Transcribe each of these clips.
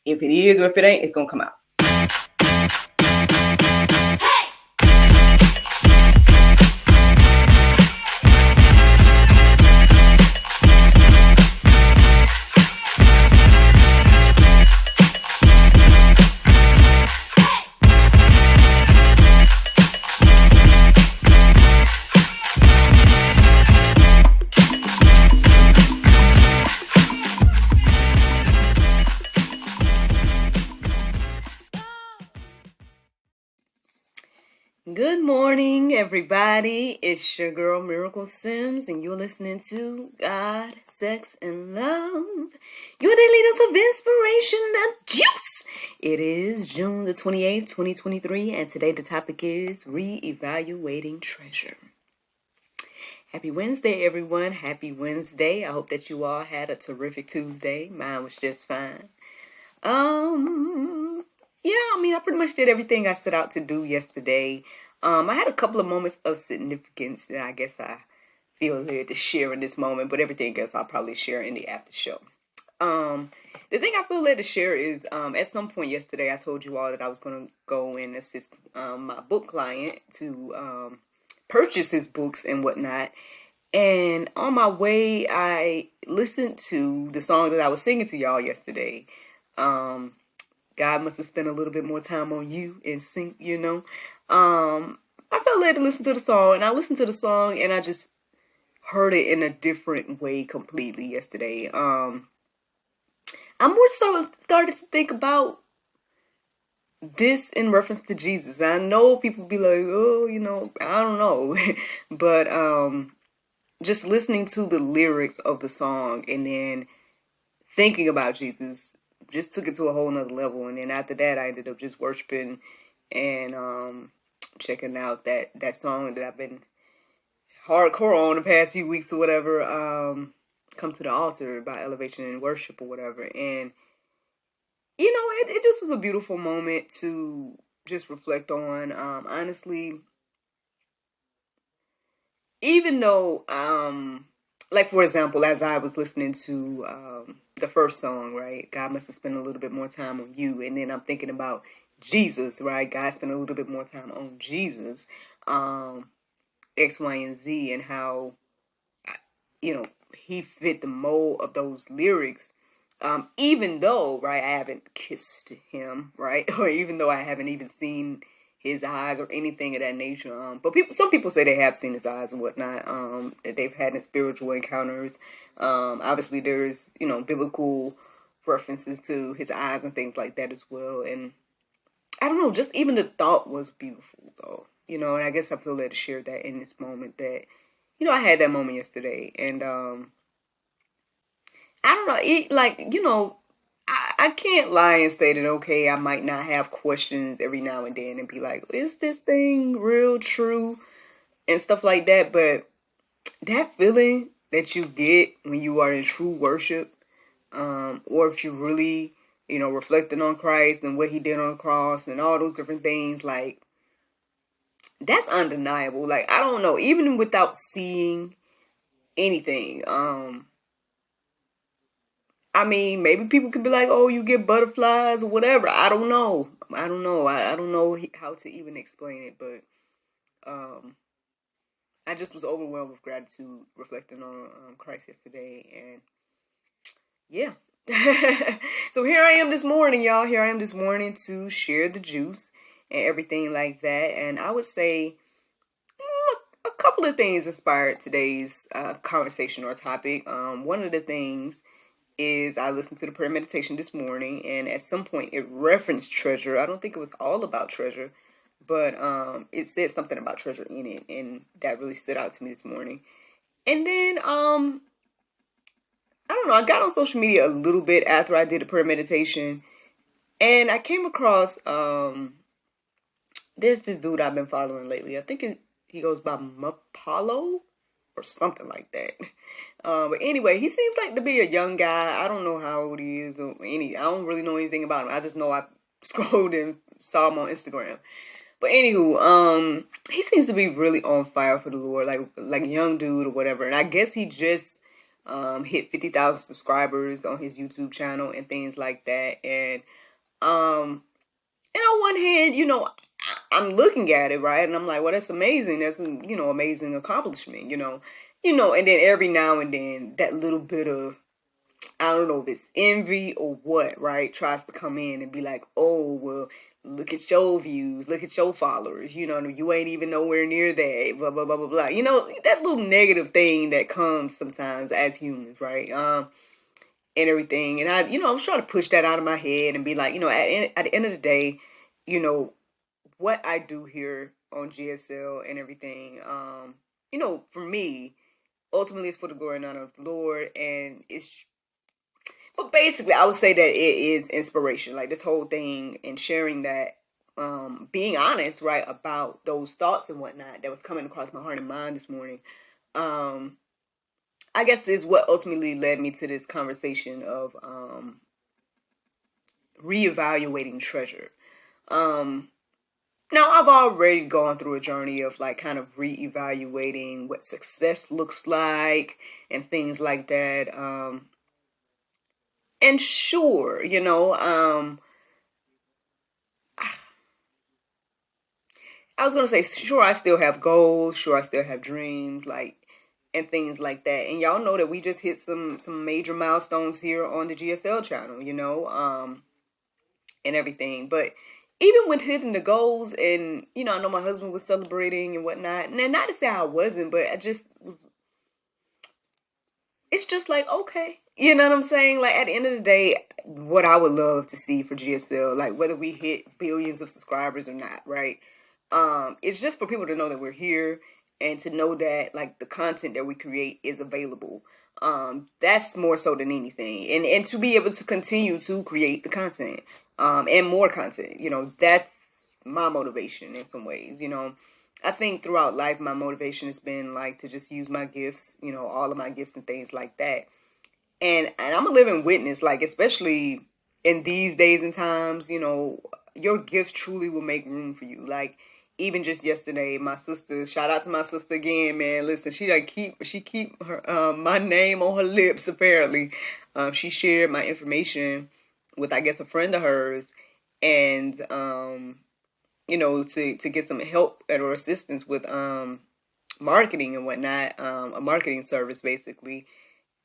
If it is or if it ain't, it's going to come out. Good morning, everybody. It's your girl, Miracle Sims, and you're listening to God, Sex, and Love. Your daily dose of inspiration and juice. It is June the 28th, 2023, and today the topic is reevaluating treasure. Happy Wednesday, everyone. Happy Wednesday. I hope that you all had a terrific Tuesday. Mine was just fine. I pretty much did everything I set out to do yesterday. I had a couple of moments of significance that I guess I feel led to share in this moment, but everything else I'll probably share in the after show. The thing I feel led to share is at some point yesterday I told you all that I was going to go and assist my book client to purchase his books and whatnot. And on my way, I listened to the song that I was singing to y'all yesterday. God must have spent a little bit more time on you in sync, you know. I felt led to listen to the song, and I listened to the song, and I just heard it in a different way completely yesterday. I more so started to think about this in reference to Jesus. I know people be like, oh, you know, I don't know. But just listening to the lyrics of the song and then thinking about Jesus just took it to a whole nother level. And then after that, I ended up just worshiping and checking out that song that I've been hardcore on the past few weeks or whatever, Come to the Altar by Elevation and Worship or whatever. And, you know, it just was a beautiful moment to just reflect on. Honestly, even though, like, for example, as I was listening to the first song, right, God must have spent a little bit more time on you. And then I'm thinking about Jesus, right? God spent a little bit more time on Jesus, X, Y, and Z, and how, you know, he fit the mold of those lyrics. Even though, right, I haven't kissed him, right, or even though I haven't even seen his eyes or anything of that nature. But some people say they have seen his eyes and whatnot, that they've had spiritual encounters. Obviously there's, you know, biblical references to his eyes and things like that as well. And I don't know, just even the thought was beautiful though, you know, and I guess I feel led to share that in this moment that, you know, I had that moment yesterday. And, I don't know, like, you know, I can't lie and say that, okay, I might not have questions every now and then and be like, is this thing real, true, and stuff like that. But that feeling that you get when you are in true worship, or if you really, you know, reflecting on Christ and what he did on the cross and all those different things, like, that's undeniable. Like, I don't know, even without seeing anything, I mean, maybe people could be like, oh, you get butterflies or whatever. I don't know. I don't know how to even explain it, but I just was overwhelmed with gratitude reflecting on Christ yesterday. And yeah. So here I am this morning, y'all. Here I am this morning to share the juice and everything like that. And I would say a couple of things inspired today's conversation or topic. One of the things is I listened to the prayer meditation this morning, and at some point it referenced treasure. I don't think it was all about treasure, but it said something about treasure in it, and that really stood out to me this morning. And then I don't know, I got on social media a little bit after I did the prayer meditation, and I came across there's this dude I've been following lately. I think he goes by Mapalo or something like that. But anyway, he seems like to be a young guy. I don't know how old he is or I don't really know anything about him. I just know I scrolled and saw him on Instagram. But anywho, he seems to be really on fire for the Lord, like a young dude or whatever. And I guess he just hit 50,000 subscribers on his YouTube channel and things like that. And on one hand, I'm looking at it, right? And I'm like, well, that's amazing. That's an, amazing accomplishment, and then every now and then that little bit of, I don't know if it's envy or what, right? Tries to come in and be like, oh, well, look at your views, look at your followers, you ain't even nowhere near that, blah, blah, blah, blah, blah. That little negative thing that comes sometimes as humans, right? And everything. And I was trying to push that out of my head and be like, at the end of the day, what I do here on GSL and everything, for me, ultimately it's for the glory and honor of the Lord. But basically I would say that it is inspiration, like this whole thing and sharing that, being honest, right, about those thoughts and whatnot that was coming across my heart and mind this morning. I guess is what ultimately led me to this conversation of reevaluating treasure. Now I've already gone through a journey of like kind of reevaluating what success looks like and things like that. And sure, I was gonna say, sure, I still have goals, sure, I still have dreams, like, and things like that. And y'all know that we just hit some major milestones here on the GSL channel, and everything. But even with hitting the goals, and I know my husband was celebrating and whatnot, and not to say I wasn't, but I just was. It's just like, okay, you know what I'm saying? Like at the end of the day, what I would love to see for GSL, like whether we hit billions of subscribers or not, right? It's just for people to know that we're here and to know that like the content that we create is available. That's more so than anything. And to be able to continue to create the content, and more content, that's my motivation in some ways, I think throughout life, my motivation has been like to just use my gifts, all of my gifts and things like that. And I'm a living witness, like, especially in these days and times, your gifts truly will make room for you. Like, even just yesterday, my sister, shout out to my sister again, man. Listen, she keep her, my name on her lips, apparently. She shared my information with, I guess, a friend of hers. And, to get some help or assistance with marketing and whatnot, a marketing service basically.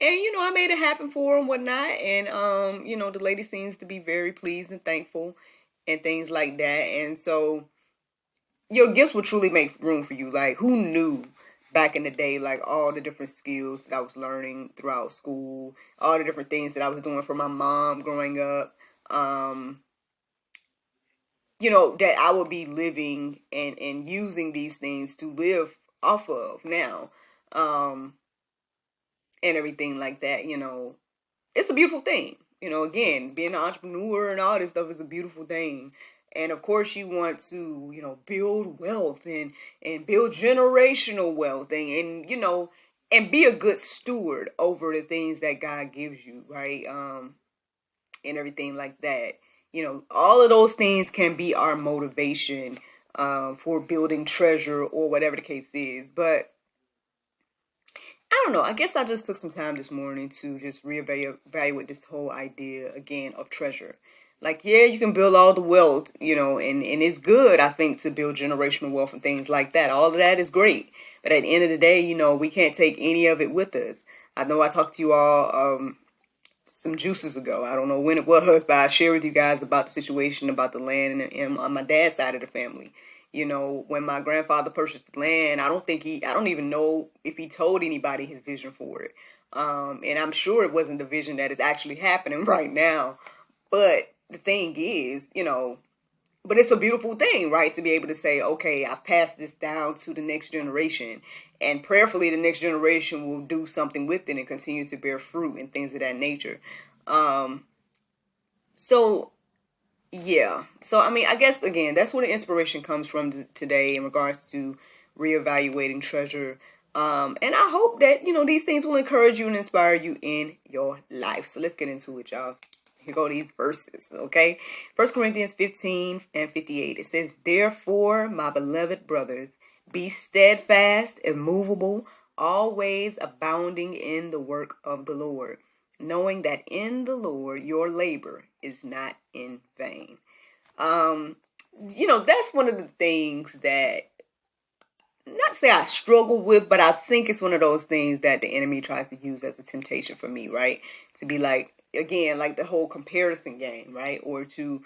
And I made it happen for her and whatnot. And the lady seems to be very pleased and thankful and things like that. And so your gifts will truly make room for you. Like, who knew back in the day, like all the different skills that I was learning throughout school, all the different things that I was doing for my mom growing up, that I would be living and using these things to live off of now, and everything like that. It's a beautiful thing. Again, being an entrepreneur and all this stuff is a beautiful thing. And of course you want to, build wealth and build generational wealth and be a good steward over the things that God gives you, right? And everything like that. All of those things can be our motivation for building treasure or whatever the case is. But I don't know. I guess I just took some time this morning to just reevaluate this whole idea again of treasure. Like, yeah, you can build all the wealth, and it's good, I think, to build generational wealth and things like that. All of that is great. But at the end of the day, we can't take any of it with us. I know I talked to you all some juices ago. I don't know when it was, but I shared with you guys about the situation about the land and on my dad's side of the family. When my grandfather purchased the land, I don't even know if he told anybody his vision for it. And I'm sure it wasn't the vision that is actually happening right now. But the thing is, but it's a beautiful thing, right? To be able to say, okay, I've passed this down to the next generation, and prayerfully the next generation will do something with it and continue to bear fruit and things of that nature. So yeah. So, I mean, I guess, again, that's where the inspiration comes from today in regards to reevaluating treasure. And I hope that, these things will encourage you and inspire you in your life. So let's get into it, y'all. Here go these verses, okay? 1 Corinthians 15 and 58. It says, therefore, my beloved brothers, be steadfast, immovable, always abounding in the work of the Lord, knowing that in the Lord your labor is not in vain. That's one of the things that, not to say I struggle with, but I think it's one of those things that the enemy tries to use as a temptation for me, right? To be like, again, like the whole comparison game, right? Or to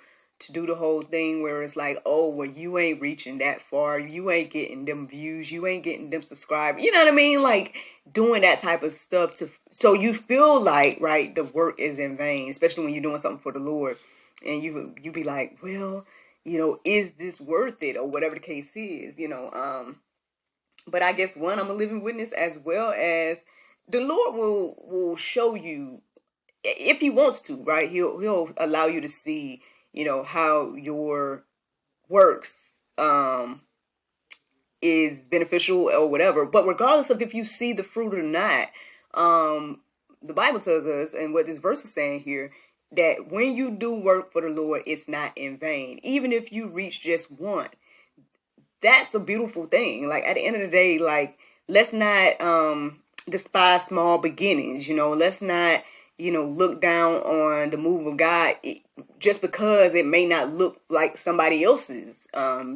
do the whole thing where it's like, oh, well, you ain't reaching that far, you ain't getting them views, you ain't getting them subscribers, you know what I mean? Like doing that type of stuff so you feel like, right, the work is in vain, especially when you're doing something for the Lord, and you be like, well, is this worth it, or whatever the case is, but I guess I'm a living witness, as well as the Lord will show you if He wants to, right? He'll allow you to see, how your works is beneficial or whatever. But regardless of if you see the fruit or not, the Bible tells us, and what this verse is saying here, that when you do work for the Lord, it's not in vain. Even if you reach just one, that's a beautiful thing. Like at the end of the day, like let's not despise small beginnings. Let's not look down on the move of God just because it may not look like somebody else's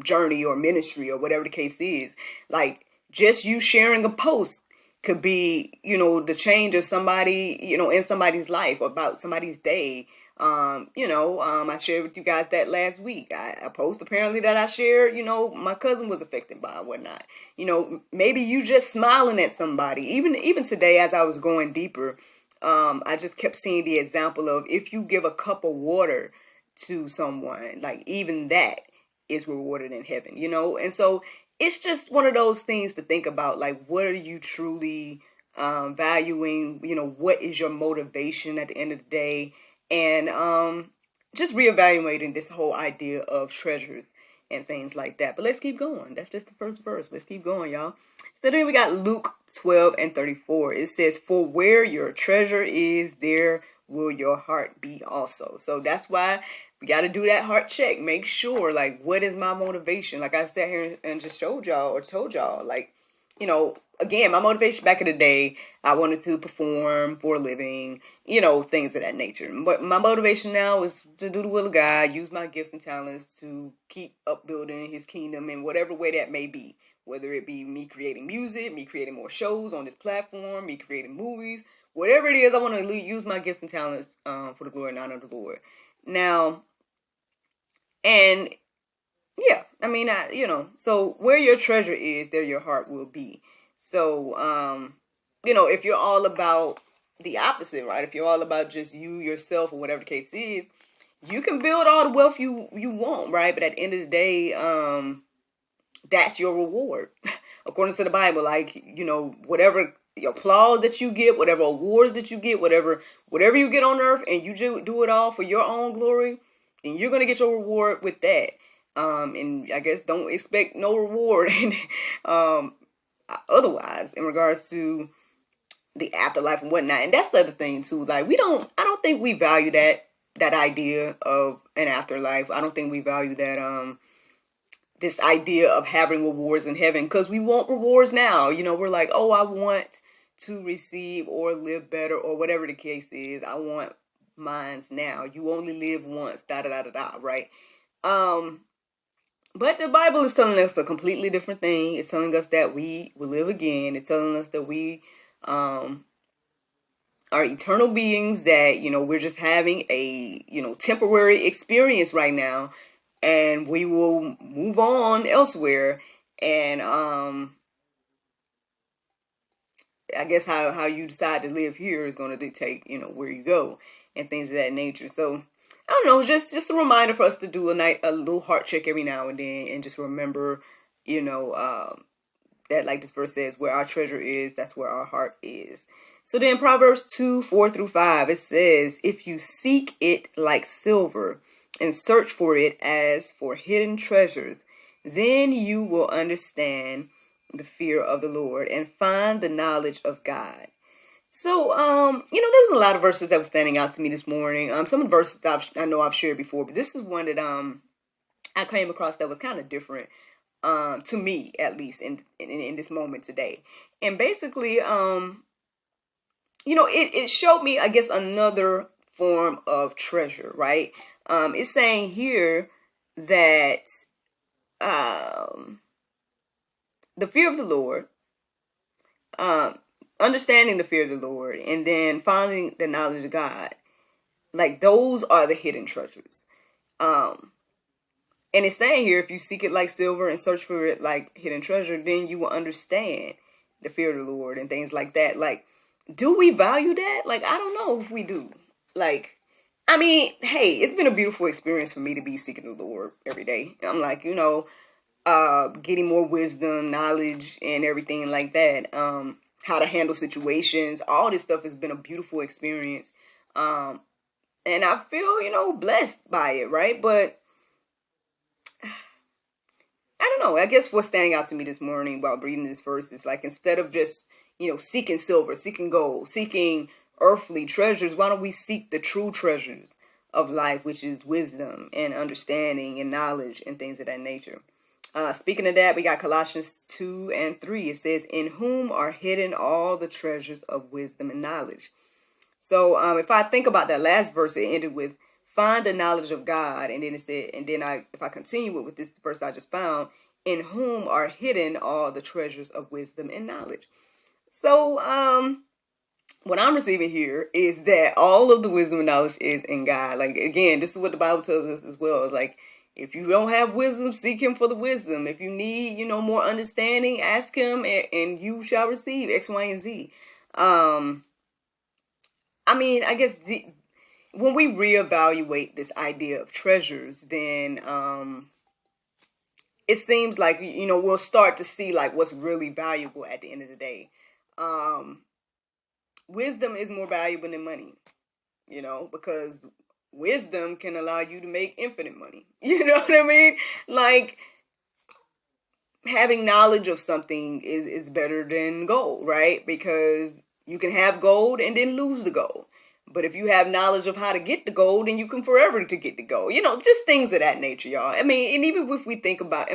journey or ministry or whatever the case is. Like just you sharing a post could be, the change of somebody, in somebody's life, or about somebody's day. I shared with you guys that last week. A post apparently that I shared, my cousin was affected by, whatnot. Maybe you just smiling at somebody. Even today, as I was going deeper, I just kept seeing the example of, if you give a cup of water to someone, like even that is rewarded in heaven, and so it's just one of those things to think about. Like, what are you truly valuing? What is your motivation at the end of the day? And just reevaluating this whole idea of treasures and things like that. But let's keep going. That's just the first verse. Let's keep going, y'all. So then we got Luke 12:34. It says, for where your treasure is, there will your heart be also. So that's why we got to do that heart check. Make sure, like, what is my motivation? Like I sat here and just showed y'all or told y'all, like, again, my motivation back in the day, I wanted to perform for a living, things of that nature. But my motivation now is to do the will of God, use my gifts and talents to keep upbuilding His kingdom in whatever way that may be. Whether it be me creating music, me creating more shows on this platform, me creating movies, whatever it is, I want to use my gifts and talents for the glory and honor of the Lord. Now, and yeah, I mean, so where your treasure is, there your heart will be. So, if you're all about the opposite, right? If you're all about just you, yourself, or whatever the case is, you can build all the wealth you want, right? But at the end of the day, that's your reward. According to the Bible, like, whatever applause that you get, whatever awards that you get, whatever you get on earth, and you do it all for your own glory, and you're going to get your reward with that. And I guess don't expect no reward otherwise in regards to the afterlife and whatnot. And that's the other thing too. Like I don't think we value that idea of an afterlife. I don't think we value that this idea of having rewards in heaven, because we want rewards now. We're like, oh, I want to receive or live better, or whatever the case is. I want mines now. You only live once, da da da da da, right? But the Bible is telling us a completely different thing. It's telling us that we will live again. It's telling us that we are eternal beings, that, we're just having a, temporary experience right now, and we will move on elsewhere. And I guess how you decide to live here is going to dictate, where you go and things of that nature. So I don't know, just a reminder for us to do a little heart check every now and then, and just remember, that, like this verse says, where our treasure is, that's where our heart is. So then Proverbs 2:4-5, it says, if you seek it like silver and search for it as for hidden treasures, then you will understand the fear of the Lord and find the knowledge of God. So, there was a lot of verses that were standing out to me this morning. Some of the verses that I know I've shared before, but this is one that I came across that was kind of different. to me at least in this moment today. And basically, it showed me, I guess, another form of treasure, right? It's saying here that um, the fear of the Lord, um, understanding the fear of the Lord, and then finding the knowledge of God, like those are the hidden treasures. Um, and it's saying here, if you seek it like silver and search for it like hidden treasure, then you will understand the fear of the Lord and things like that. Like, do we value that? Like, I don't know if we do. Like, I mean, hey, it's been a beautiful experience for me to be seeking the Lord every day. I'm like, getting more wisdom, knowledge, and everything like that. How to handle situations. All this stuff has been a beautiful experience. Um, and I feel, blessed by it, right? But I don't know. I guess what's standing out to me this morning while reading this verse is like, instead of just, seeking silver, seeking gold, seeking earthly treasures, why don't we seek the true treasures of life, which is wisdom and understanding and knowledge and things of that nature. Speaking of that, we got Colossians 2 and 3. It says, in whom are hidden all the treasures of wisdom and knowledge. So if I think about that last verse, it ended with, find the knowledge of God. And then it said, if I continue with this verse I just found, in whom are hidden all the treasures of wisdom and knowledge. So what I'm receiving here is that all of the wisdom and knowledge is in God. Like, again, this is what the Bible tells us as well. It's like, if you don't have wisdom, seek him for the wisdom. If you need, more understanding, ask him, and you shall receive X, Y, and Z. I guess when we reevaluate this idea of treasures, then it seems like, we'll start to see like what's really valuable at the end of the day. Wisdom is more valuable than money, because wisdom can allow you to make infinite money. You know what I mean? Like, having knowledge of something is better than gold, right? Because you can have gold and then lose the gold. But if you have knowledge of how to get the gold, then you can forever to get the gold. Just things of that nature, y'all. And even if we think about,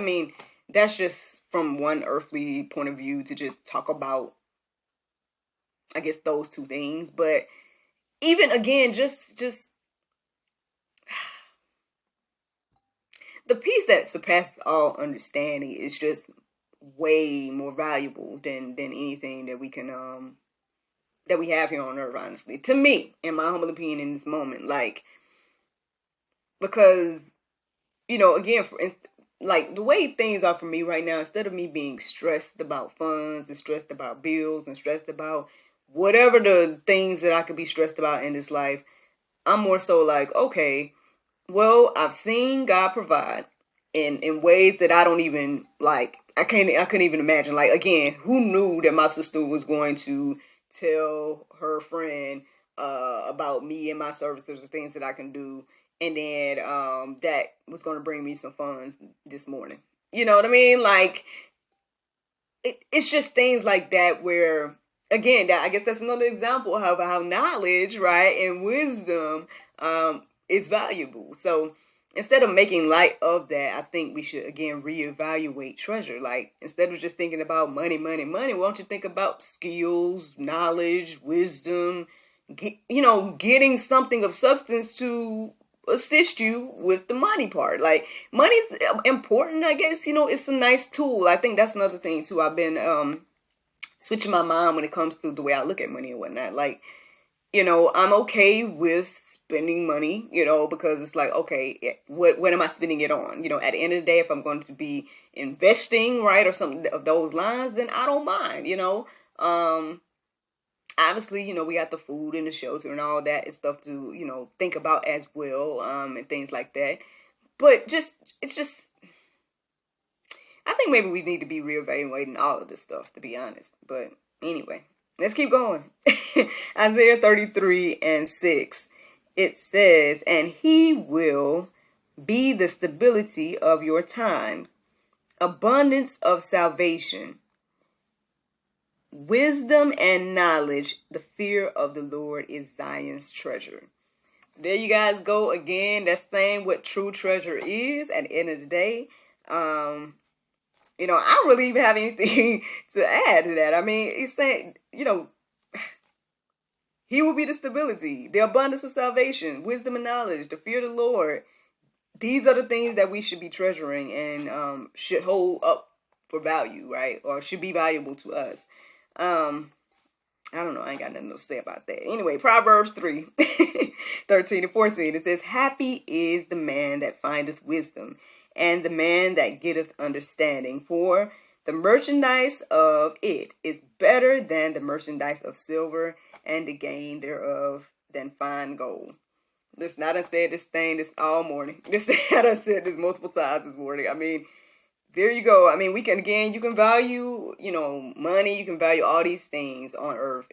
that's just from one earthly point of view to just talk about, I guess, those two things. But even again, just the peace that surpasses all understanding is just way more valuable than anything that we can that we have here on earth, honestly, to me, in my humble opinion, in this moment. Like, because again, like the way things are for me right now, instead of me being stressed about funds and stressed about bills and stressed about whatever the things that I could be stressed about in this life, I'm more so like, okay, well, I've seen God provide in ways that I don't even like. I couldn't even imagine. Like, again, who knew that my sister was going to tell her friend about me and my services and things that I can do, and then that was going to bring me some funds this morning. You know what I mean? Like, it's just things like that where, again, I guess that's another example of how knowledge, right, and wisdom is valuable. So instead of making light of that, I think we should, again, reevaluate treasure. Like, instead of just thinking about money, money, money, why don't you think about skills, knowledge, wisdom, getting something of substance to assist you with the money part. Like, money's important, I guess. It's a nice tool. I think that's another thing too. I've been switching my mind when it comes to the way I look at money and whatnot. Like, I'm okay with spending money, because it's like, okay, what am I spending it on? At the end of the day, if I'm going to be investing, right, or something of those lines, then I don't mind. Obviously, we got the food and the shelter and all that and stuff to, think about as well, and things like that. But it's just, I think maybe we need to be reevaluating all of this stuff, to be honest. But anyway, let's keep going. Isaiah 33 and 6, it says, and he will be the stability of your times, abundance of salvation, wisdom and knowledge. The fear of the Lord is Zion's treasure. So there you guys go again. That's saying what true treasure is at the end of the day. I don't really even have anything to add to that. I mean, he's saying, he will be the stability, the abundance of salvation, wisdom and knowledge, the fear of the Lord. These are the things that we should be treasuring and should hold up for value, right? Or should be valuable to us. I don't know. I ain't got nothing to say about that. Anyway, Proverbs 3, 13 and 14. It says, happy is the man that findeth wisdom, and the man that getteth understanding. For the merchandise of it is better than the merchandise of silver, and the gain thereof than fine gold. Listen, I done said this all morning. I done said this multiple times this morning. I mean, there you go. I mean, you can value, money, you can value all these things on earth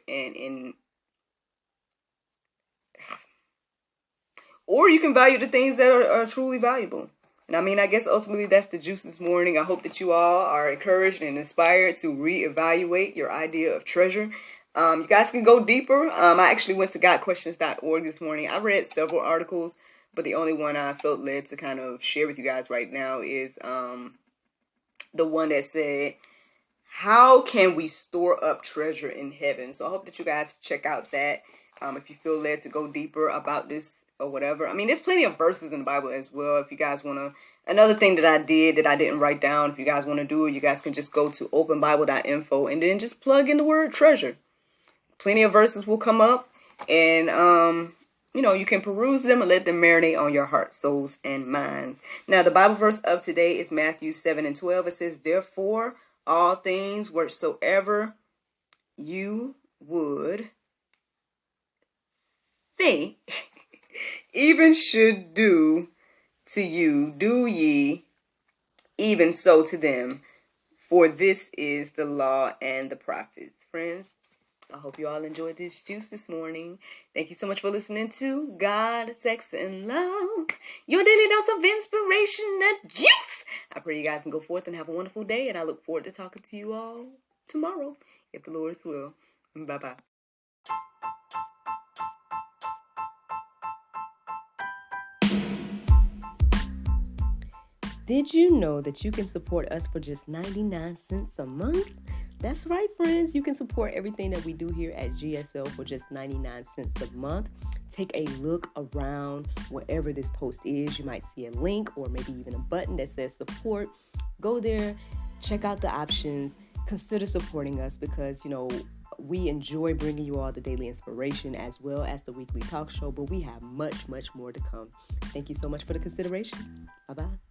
or you can value the things that are truly valuable. And I mean, I guess ultimately that's the juice this morning. I hope that you all are encouraged and inspired to reevaluate your idea of treasure. You guys can go deeper. I actually went to godquestions.org this morning. I read several articles, but the only one I felt led to kind of share with you guys right now is the one that said, how can we store up treasure in heaven? So I hope that you guys check out that if you feel led to go deeper about this or whatever. I mean, there's plenty of verses in the Bible as well. If you guys want to, another thing that I did that I didn't write down, if you guys want to do it, you guys can just go to openbible.info and then just plug in the word treasure. Plenty of verses will come up, and you can peruse them and let them marinate on your hearts, souls, and minds. Now, the Bible verse of today is Matthew 7 and 12. It says, therefore, all things whatsoever you would think, even should do to you, do ye even so to them. For this is the law and the prophets. Friends, I hope you all enjoyed this juice this morning. Thank you so much for listening to God, Sex, and Love, your daily dose of inspiration and juice. I pray you guys can go forth and have a wonderful day, and I look forward to talking to you all tomorrow, if the Lord's will. Bye-bye. Did you know that you can support us for just 99 cents a month? That's right, friends. You can support everything that we do here at GSL for just 99 cents a month. Take a look around wherever this post is. You might see a link or maybe even a button that says support. Go there, check out the options, consider supporting us because, we enjoy bringing you all the daily inspiration as well as the weekly talk show, but we have much, much more to come. Thank you so much for the consideration. Bye-bye.